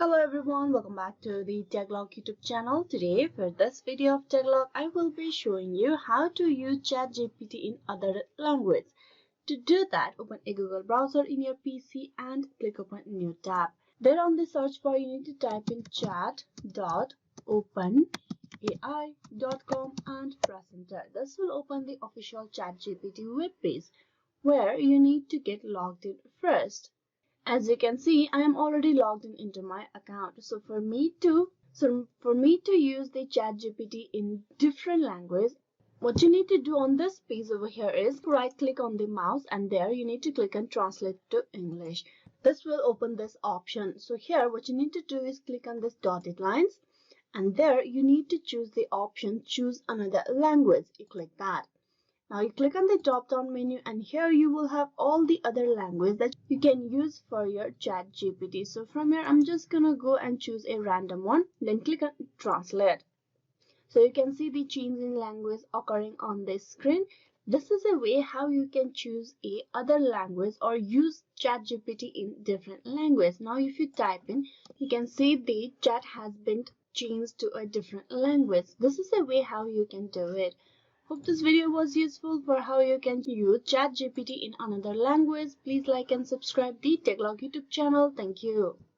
Hello everyone, welcome back to the Tagalog YouTube channel. Today for this video of Tagalog, I will be showing you how to use ChatGPT in other language. To do that, open a Google browser in your PC and click open new tab. There on the search bar, you need to type in chat.openai.com and press enter. This will open the official ChatGPT web page where you need to get logged in first. As you can see, I am already logged in into my account. So for me to use the ChatGPT in different language, what you need to do on this page over here is right click on the mouse and there you need to click on translate to English. This will open this option. So here what you need to do is click on this dotted lines and there you need to choose the option choose another language. You click that. Now you click on the drop down menu and here you will have all the other language that you can use for your chat GPT. So from here I'm just gonna go and choose a random one, then click on translate. So you can see the change in language occurring on this screen. This is a way how you can choose a other language or use chat GPT in different language. Now if you type in, you can see the chat has been changed to a different language. This is a way how you can do it. Hope this video was useful for how you can use ChatGPT in another language. Please like and subscribe the Tagalog YouTube channel. Thank you.